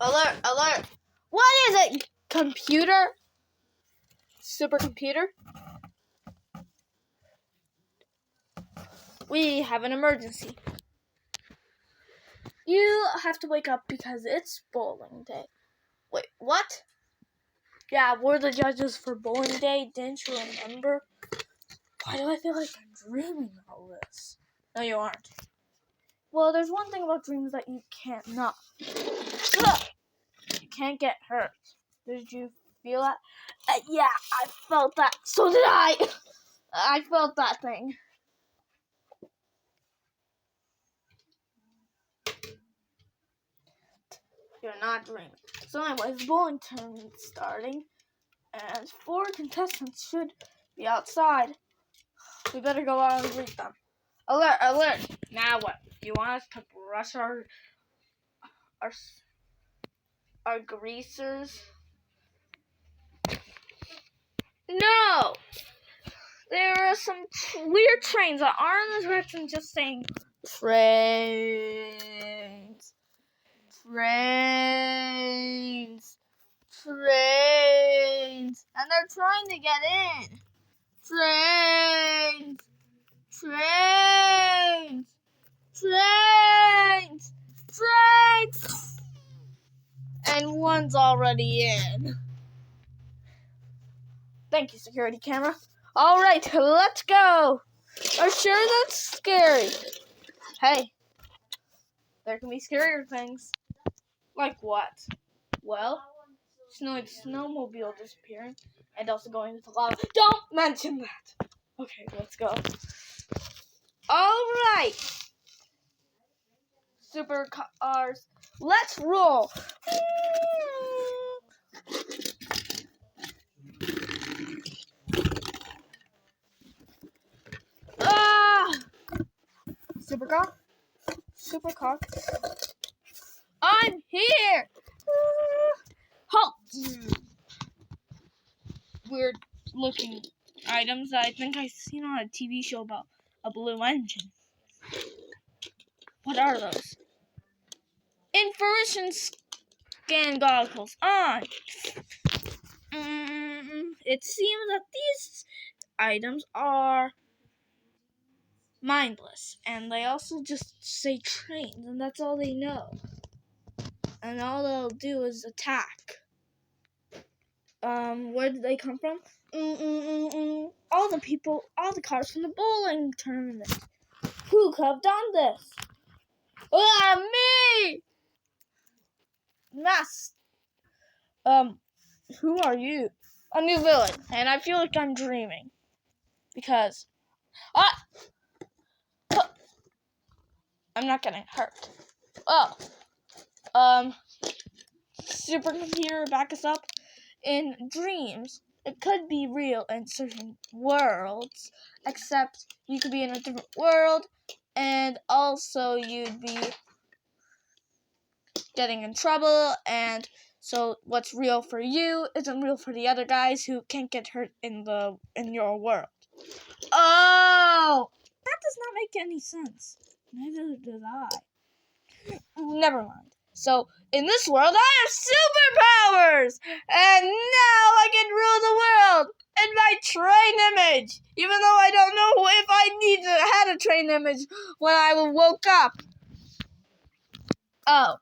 Alert, alert. What is it? Computer? Supercomputer? We have an emergency. You have to wake up because it's bowling day. Wait, what? Yeah, we're the judges for bowling day. Didn't you remember? Why do I feel like I'm dreaming all this? No, you aren't. Well, there's one thing about dreams that you can't not. You can't get hurt. Did you feel that? Yeah, I felt that. So did I. I felt that thing. You're not dreaming. So anyways, bowling tournament starting. And 4 contestants should be outside. We better go out and greet them. Alert, alert. Now what? Do you want us to brush our greasers? No! There are some weird trains that aren't as rich than just saying trains. Trains. Trains. And they're trying to get in. Trains. Trains. Trains. Trains. And one's already in. Thank you, security camera. All right, let's go. I'm sure that's scary. Hey, there can be scarier things. Like what? Well, snowmobile disappearing and also going into lava. Don't mention that. Okay, let's go. All right. Supercars, let's roll. Supercar. I'm here. Halt. Weird looking items that I think I've seen on a TV show about a blue engine. What are those? Infrared scan goggles on. It seems that these items are mindless, and they also just say trains, and that's all they know. And all they'll do is attack. Where did they come from? All the cars from the bowling tournament. Who could have done this? Me! Who are you? A new villain, and I feel like I'm dreaming. Because, I'm not getting hurt. Supercomputer, back us up. In dreams, it could be real in certain worlds, except you could be in a different world, and also you'd be getting in trouble, and so what's real for you isn't real for the other guys who can't get hurt in your world. Oh! That does not make any sense. Neither did I. Never mind. So, in this world, I have superpowers! And now I can rule the world in my train image! Even though I don't know if I had a train image when I woke up. Oh.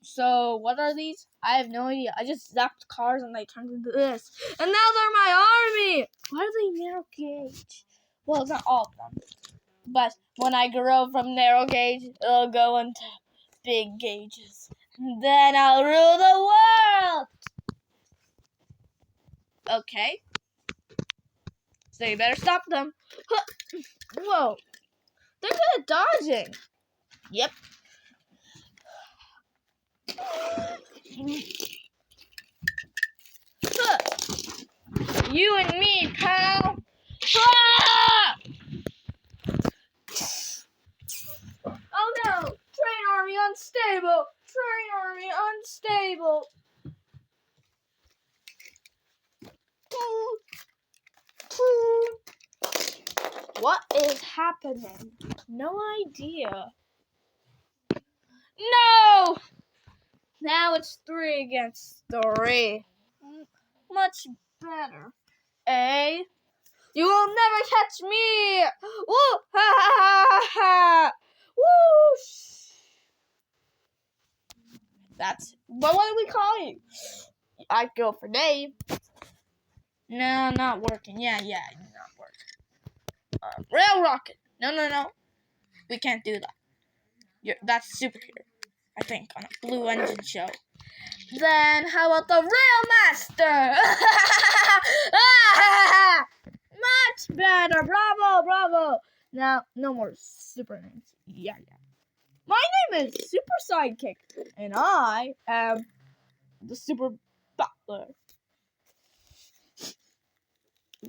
So, what are these? I have no idea. I just zapped cars and they turned into this. And now they're my army! Why are they narrow gauge? Well, not all of them. But when I grow from narrow gauge, it'll go into big gauges. And then I'll rule the world! Okay. So you better stop them. Whoa. They're good at dodging. Yep. You and me, pal. Oh no! Train army unstable! Train army unstable! What is happening? No idea. No! Now it's 3 against 3. Much better. A. You will never catch me! Woo! Ha ha ha ha! Woo! That's. But what do we call you? I'd go for Dave. No, not working. Yeah, not working. Rail rocket. No. We can't do that. That's superhero. I think on a blue engine show. Then how about the Rail Master? Much better. Bravo. Now, no more super names. Yeah. My name is Super Sidekick, and I am the Super Butler.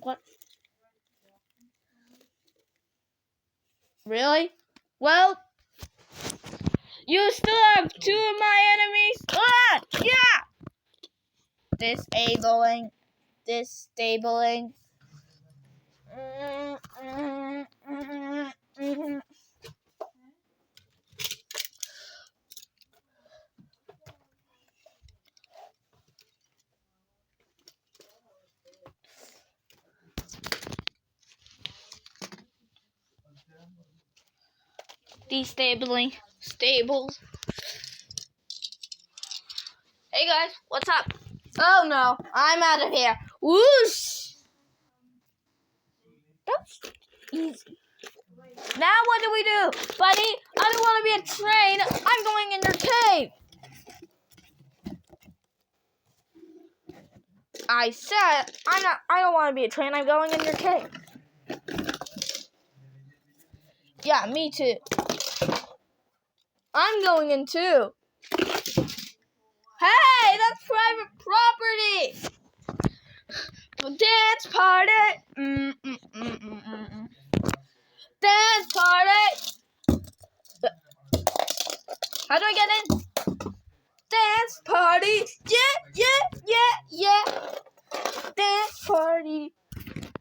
What? Really? Well, you still have 2 of my enemies. Yeah! Disabling. Destabling. Stables. Hey guys, what's up? Oh no, I'm out of here. Whoosh! That's easy. Now what do we do? Buddy, I don't want to be a train. I'm going in your cave. I said, I don't want to be a train. I'm going in your cave. Yeah, me too. I'm going in too. Hey, that's private property. Dance party. Dance party. How do I get in? Dance party. Yeah. Dance party.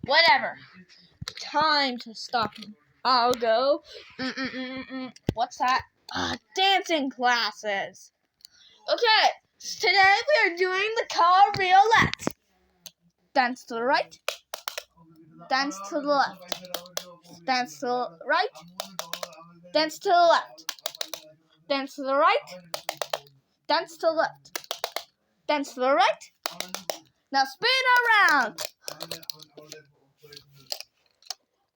Whatever. Time to stop him. I'll go. What's that? Dancing classes. Okay, today we are doing the cabriolette. Dance to the right. Dance to the left. Dance to the right. Dance to the left. Dance to the right. Dance to the left. Dance to the right. Now spin around.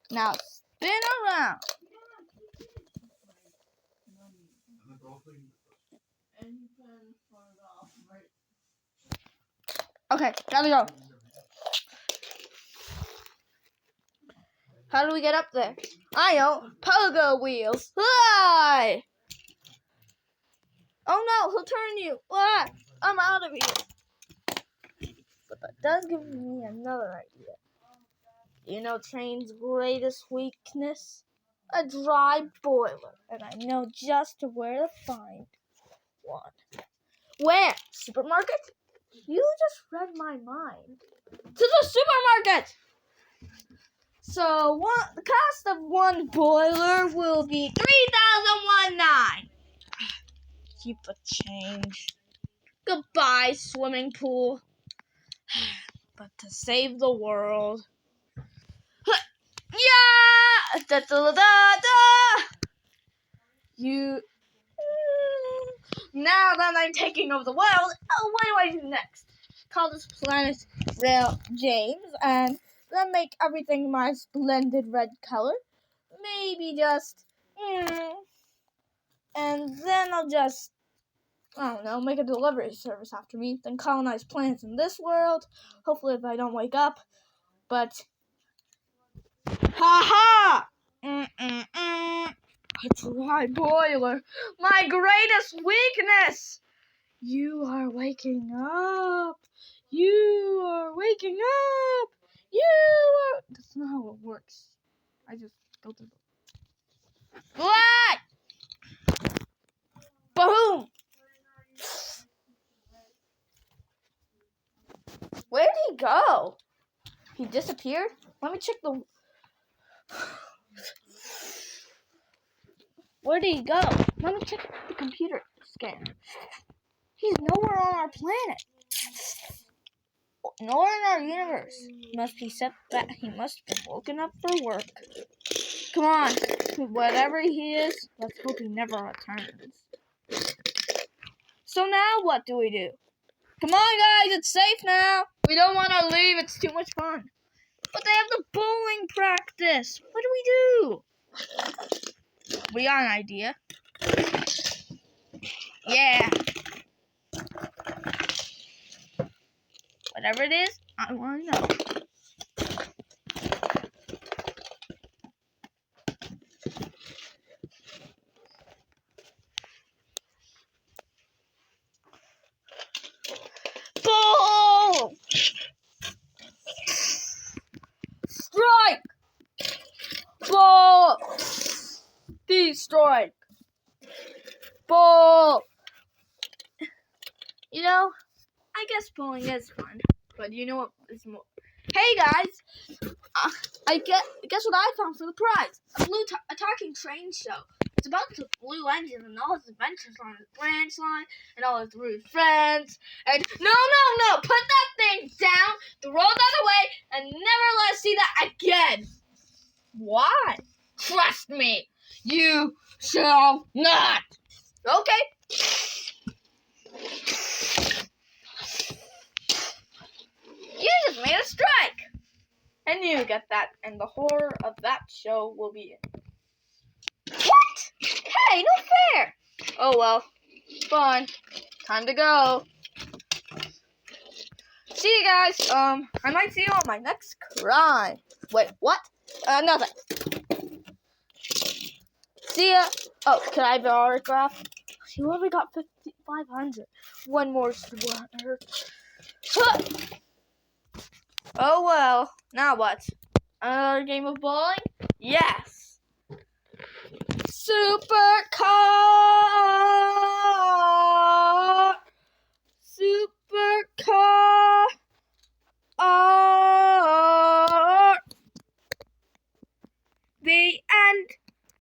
Now spin around. Okay, gotta go. How do we get up there? I know. Pogo wheels. Fly! Oh no, he'll turn you. I'm out of here. But that does give me another idea. You know Train's greatest weakness? A dry boiler. And I know just where to find one. Where? Supermarket? You just read my mind. To the supermarket! So the cost of one boiler will be $3,109. Keep the change. Goodbye, swimming pool. But to save the world. Yeah! You. Now that I'm taking over the world, what do I do next? Call this planet Rail James and then make everything my splendid red color. Maybe just. And then I'll just. I don't know, make a delivery service after me, then colonize planets in this world. Hopefully if I don't wake up. But ha! A dry boiler. My greatest weakness. You are waking up. That's not how it works. I just go through the. What? Boom! Where did he go? He disappeared? Let me check the. Where did he go? Let me check the computer scanner. He's nowhere on our planet. Nor in our universe. He must be woken up for work. Come on. Whatever he is, let's hope he never returns. So now what do we do? Come on, guys, it's safe now. We don't want to leave. It's too much fun. But they have the bowling practice. What do we do? We got an idea. Yeah. Whatever it is, I want to know. Ball! Strike! Ball! Strike! Ball! You know, I guess bowling is fun, but you know what is more? Hey guys, guess what I found for the prize? A talking train show. It's about the blue engine and all his adventures on his branch line and all his rude friends. And no, put that thing down, throw it out away, and never let us see that again. Why? Trust me, you shall not. Okay. You just made a strike! And you get that, and the horror of that show will be in. What? Hey, no fair! Oh well, fun. Time to go. See you guys. I might see you on my next crime. Wait, what? Nothing. See ya. Oh, can I have your autograph? You only got 500. One more sweater. Huh. Oh well, now what? Another game of bowling? Yes! Supercar!